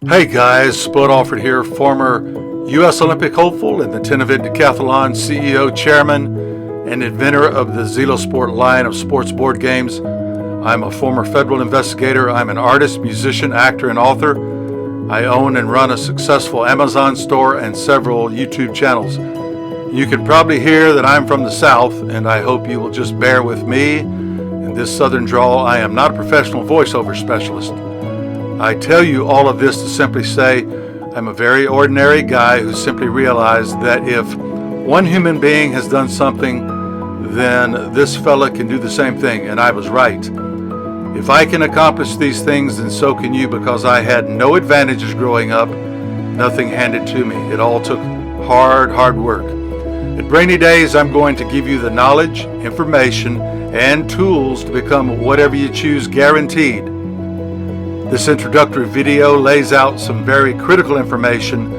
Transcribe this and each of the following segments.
Hey guys, Spud Alford here, former U.S. Olympic hopeful and the 10-event decathlon CEO, chairman, and inventor of the Zelosport line of sports board games. I'm a former federal investigator. I'm an artist, musician, actor, and author. I own and run a successful Amazon store and several YouTube channels. You can probably hear that I'm from the South, and I hope you will just bear with me in this Southern drawl. I am not a professional voiceover specialist. I tell you all of this to simply say I'm a very ordinary guy who simply realized that if one human being has done something, then this fella can do the same thing, and I was right. If I can accomplish these things, then so can you, because I had no advantages growing up, nothing handed to me. It all took hard work. At Brainydays, I'm going to give you the knowledge, information, and tools to become whatever you choose, guaranteed. This introductory video lays out some very critical information,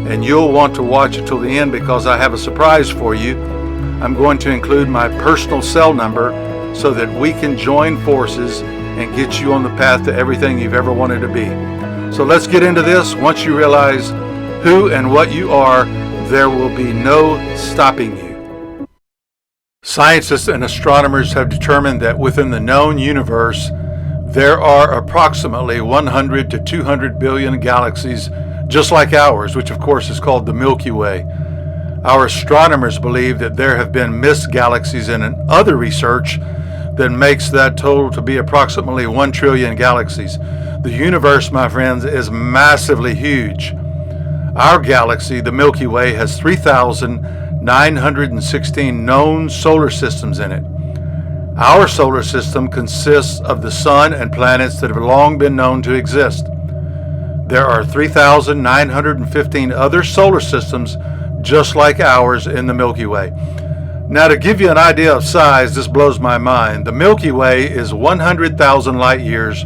and you'll want to watch it till the end because I have a surprise for you. I'm going to include my personal cell number so that we can join forces and get you on the path to everything you've ever wanted to be. So let's get into this. Once you realize who and what you are, there will be no stopping you. Scientists and astronomers have determined that within the known universe, there are approximately 100 to 200 billion galaxies just like ours, which of course is called the Milky Way. Our astronomers believe that there have been missed galaxies and other research that makes that total to be approximately 1 trillion galaxies. The universe, my friends, is massively huge. Our galaxy, the Milky Way, has 3,916 known solar systems in it. Our solar system consists of the sun and planets that have long been known to exist. There are 3,915 other solar systems just like ours in the Milky Way. Now, to give you an idea of size, this blows my mind. The Milky Way is 100,000 light years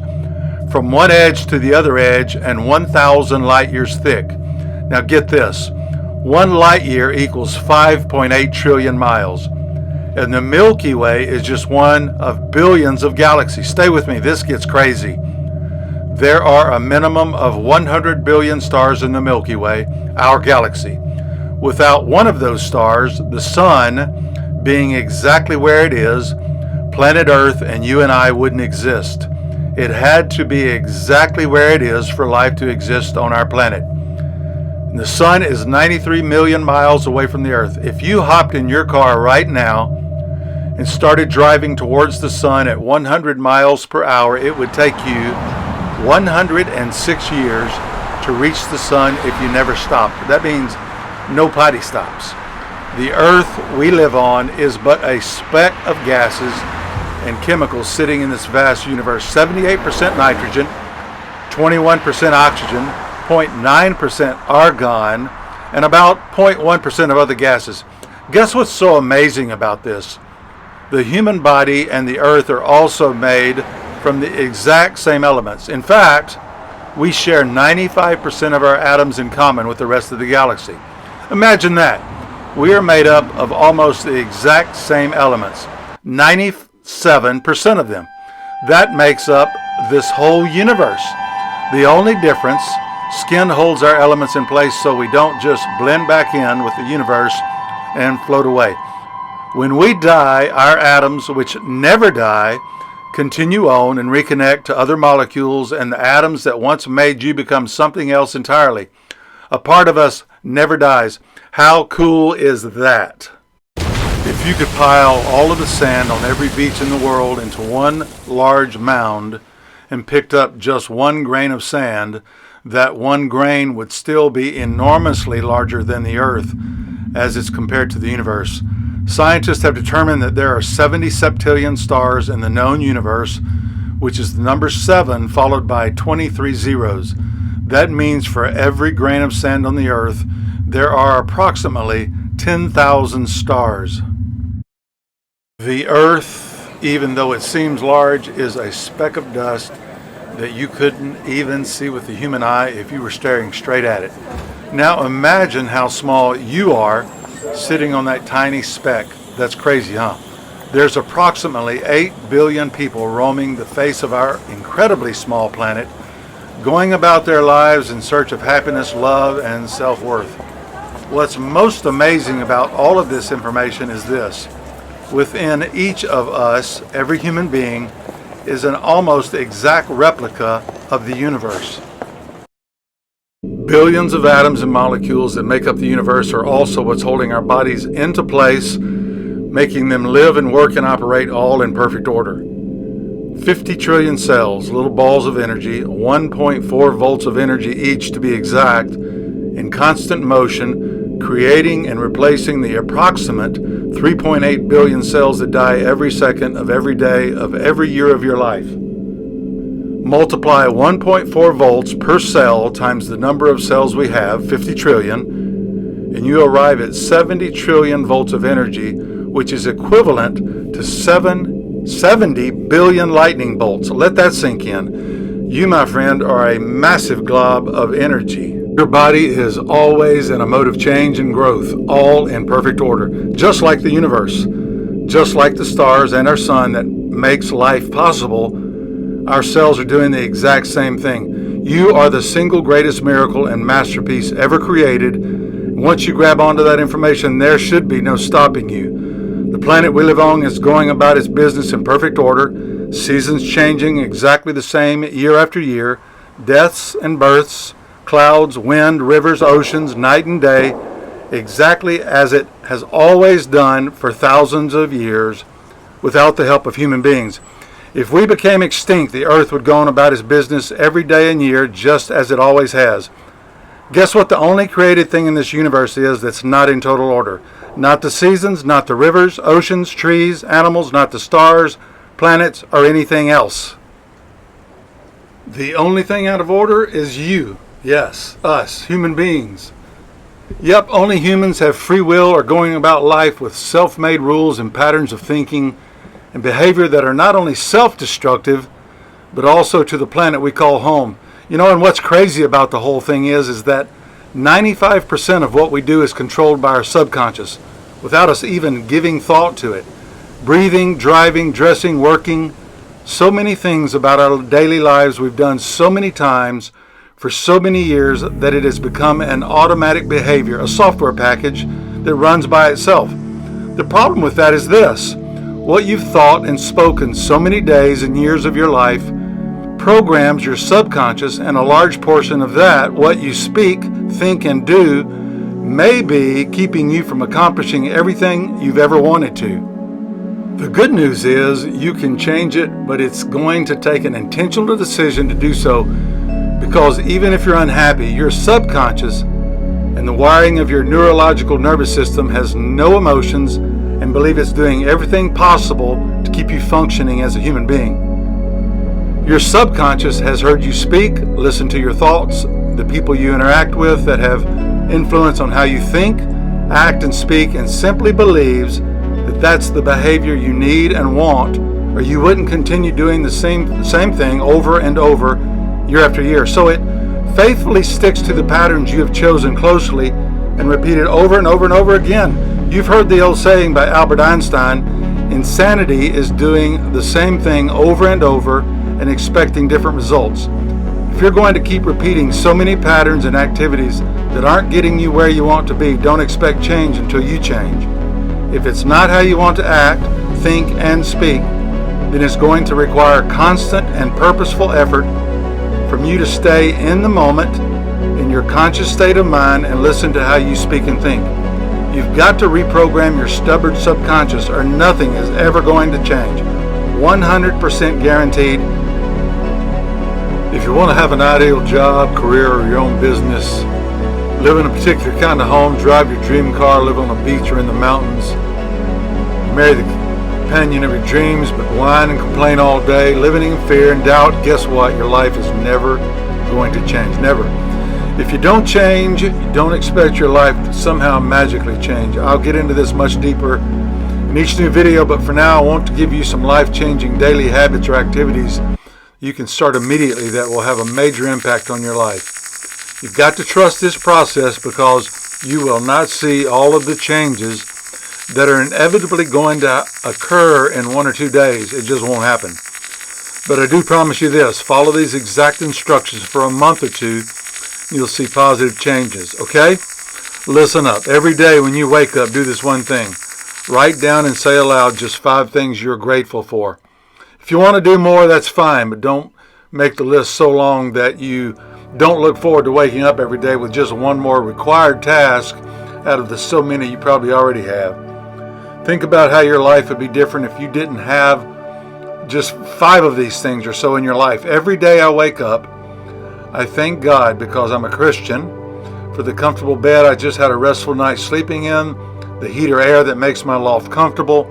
from one edge to the other edge and 1,000 light years thick. Now get this, 1 light year equals 5.8 trillion miles. And the Milky Way is just one of billions of galaxies. Stay with me, this gets crazy. There are a minimum of 100 billion stars in the Milky Way, our galaxy. Without one of those stars, the sun, being exactly where it is, planet Earth and you and I wouldn't exist. It had to be exactly where it is for life to exist on our planet. And the sun is 93 million miles away from the Earth. If you hopped in your car right now and started driving towards the sun at 100 miles per hour, it would take you 106 years to reach the sun if you never stopped. That means no potty stops. The Earth we live on is but a speck of gases and chemicals sitting in this vast universe. 78% nitrogen, 21% oxygen, 0.9% argon, and about 0.1% of other gases. Guess what's so amazing about this? The human body and the Earth are also made from the exact same elements. In fact, we share 95% of our atoms in common with the rest of the galaxy. Imagine that. We are made up of almost the exact same elements, 97% of them. That makes up this whole universe. The only difference, skin holds our elements in place so we don't just blend back in with the universe and float away. When we die, our atoms, which never die, continue on and reconnect to other molecules, and the atoms that once made you become something else entirely. A part of us never dies. How cool is that? If you could pile all of the sand on every beach in the world into one large mound and picked up just 1 grain of sand, that 1 grain would still be enormously larger than the Earth as it's compared to the universe. Scientists have determined that there are 70 septillion stars in the known universe, which is the number 7 followed by 23 zeros. That means for every grain of sand on the Earth, there are approximately 10,000 stars. The Earth, even though it seems large, is a speck of dust that you couldn't even see with the human eye if you were staring straight at it. Now imagine how small you are sitting on that tiny speck. That's crazy, huh? There's approximately 8 billion people roaming the face of our incredibly small planet. going about their lives in search of happiness, love, and self-worth. What's most amazing about all of this information is this. Within each of us, every human being is an almost exact replica of the universe. Billions of atoms and molecules that make up the universe are also what's holding our bodies into place, making them live and work and operate all in perfect order. 50 trillion cells, little balls of energy, 1.4 volts of energy each to be exact, in constant motion, creating and replacing the approximate 3.8 billion cells that die every second of every day of every year of your life. Multiply 1.4 volts per cell times the number of cells we have, 50 trillion, and you arrive at 70 trillion volts of energy, which is equivalent to 70 billion lightning bolts. Let that sink in. You, my friend, are a massive glob of energy. Your body is always in a mode of change and growth, all in perfect order, just like the universe, just like the stars and our sun that makes life possible. Our cells are doing the exact same thing. You are the single greatest miracle and masterpiece ever created. Once you grab onto that information, there should be no stopping you. The planet we live on is going about its business in perfect order, seasons changing exactly the same year after year, deaths and births, clouds, wind, rivers, oceans, night and day, exactly as it has always done for thousands of years without the help of human beings. If we became extinct, the earth would go on about its business every day and year just as it always has. Guess what the only created thing in this universe is that's not in total order? Not the seasons, not the rivers, oceans, trees, animals, not the stars, planets, or anything else. The only thing out of order is you. Yes, us, human beings. Yep, only humans have free will or going about life with self-made rules and patterns of thinking and behavior that are not only self-destructive, but also to the planet we call home. You know, and what's crazy about the whole thing is that 95% of what we do is controlled by our subconscious, without us even giving thought to it. Breathing, driving, dressing, working, so many things about our daily lives we've done so many times for so many years that it has become an automatic behavior, a software package that runs by itself. The problem with that is this. What you've thought and spoken so many days and years of your life programs your subconscious, and a large portion of that, what you speak, think, and do, may be keeping you from accomplishing everything you've ever wanted to. The good news is you can change it, but it's going to take an intentional decision to do so, because even if you're unhappy, your subconscious and the wiring of your neurological nervous system has no emotions and believe it's doing everything possible to keep you functioning as a human being. Your subconscious has heard you speak, listened to your thoughts, the people you interact with that have influence on how you think, act, and speak, and simply believes that that's the behavior you need and want, or you wouldn't continue doing the same thing over and over year after year. So it faithfully sticks to the patterns you have chosen closely and repeated over and over and over again. You've heard the old saying by Albert Einstein, insanity is doing the same thing over and over and expecting different results. If you're going to keep repeating so many patterns and activities that aren't getting you where you want to be, don't expect change until you change. If it's not how you want to act, think, and speak, then it's going to require constant and purposeful effort from you to stay in the moment, in your conscious state of mind, and listen to how you speak and think. You've got to reprogram your stubborn subconscious or nothing is ever going to change. 100% guaranteed. If you want to have an ideal job, career, or your own business, live in a particular kind of home, drive your dream car, live on a beach or in the mountains, marry the companion of your dreams, but whine and complain all day, living in fear and doubt, guess what? Your life is never going to change. Never. If you don't change, you don't expect your life to somehow magically change. I'll get into this much deeper in each new video, but for now I want to give you some life-changing daily habits or activities you can start immediately that will have a major impact on your life. You've got to trust this process because you will not see all of the changes that are inevitably going to occur in 1 or 2 days. It just won't happen. But I do promise you this, follow these exact instructions for a month or two, you'll see positive changes, okay? Listen up. Every day when you wake up, do this one thing. Write down and say aloud just 5 things you're grateful for. If you want to do more, that's fine, but don't make the list so long that you don't look forward to waking up every day with just one more required task out of the so many you probably already have. Think about how your life would be different if you didn't have just 5 of these things or so in your life. Every day I wake up, I thank God because I'm a Christian for the comfortable bed I just had a restful night sleeping in, the heat or air that makes my loft comfortable,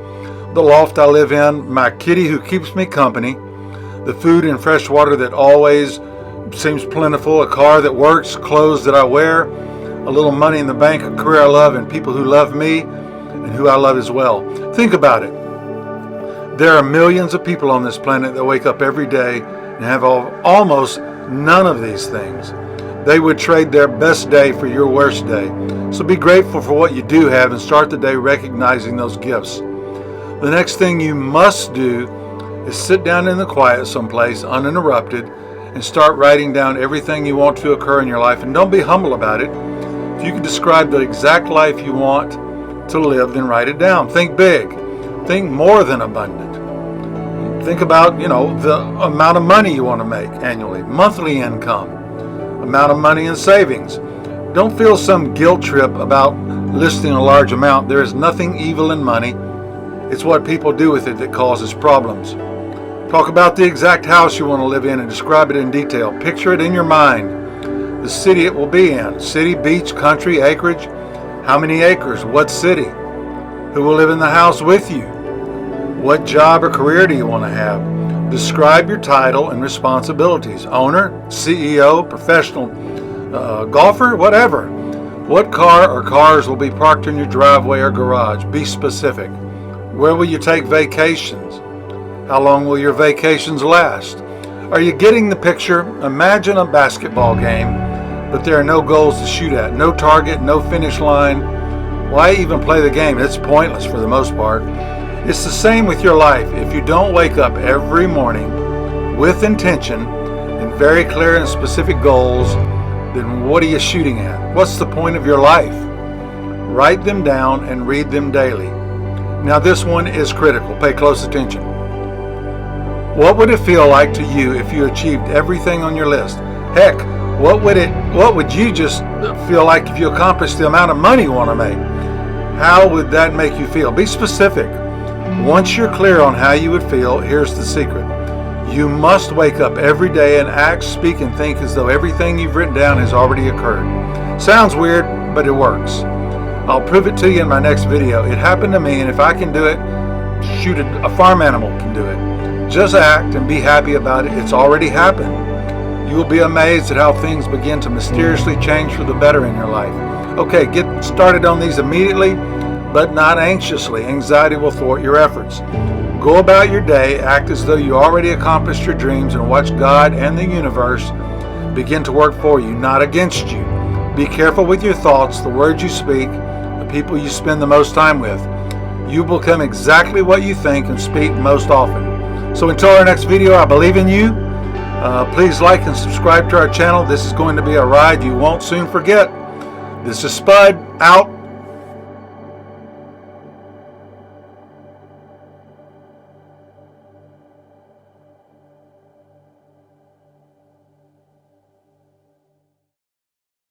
the loft I live in, my kitty who keeps me company, the food and fresh water that always seems plentiful, a car that works, clothes that I wear, a little money in the bank, a career I love, and people who love me and who I love as well. Think about it. There are millions of people on this planet that wake up every day and have almost none of these things. They would trade their best day for your worst day. So be grateful for what you do have and start the day recognizing those gifts. The next thing you must do is sit down in the quiet someplace, uninterrupted, and start writing down everything you want to occur in your life. And don't be humble about it. If you can describe the exact life you want to live, then write it down. Think big. Think more than abundant. Think about, the amount of money you want to make annually, monthly income, amount of money in savings. Don't feel some guilt trip about listing a large amount. There is nothing evil in money. It's what people do with it that causes problems. Talk about the exact house you want to live in and describe it in detail. Picture it in your mind. The city it will be in. City, beach, country, acreage. How many acres? What city? Who will live in the house with you? What job or career do you want to have? Describe your title and responsibilities. Owner, CEO, professional golfer, whatever. What car or cars will be parked in your driveway or garage? Be specific. Where will you take vacations? How long will your vacations last? Are you getting the picture? Imagine a basketball game, but there are no goals to shoot at, no target, no finish line. Why even play the game? It's pointless for the most part. It's the same with your life. If you don't wake up every morning with intention and very clear and specific goals, then what are you shooting at? What's the point of your life? Write them down and read them daily. Now this one is critical. Pay close attention. What would it feel like to you if you achieved everything on your list? Heck, what would you just feel like if you accomplished the amount of money you want to make? How would that make you feel? Be specific. Once you're clear on how you would feel, here's the secret. You must wake up every day and act, speak, and think as though everything you've written down has already occurred. Sounds weird, but it works. I'll prove it to you in my next video. It happened to me, and if I can do it, shoot, a farm animal can do it. Just act and be happy about it. It's already happened. You will be amazed at how things begin to mysteriously change for the better in your life. Okay, get started on these immediately, but not anxiously. Anxiety will thwart your efforts. Go about your day, act as though you already accomplished your dreams, and watch God and the universe begin to work for you, not against you. Be careful with your thoughts, the words you speak, the people you spend the most time with. You will become exactly what you think and speak most often. So until our next video, I believe in you. Please like and subscribe to our channel. This is going to be a ride you won't soon forget. This is Spud, out.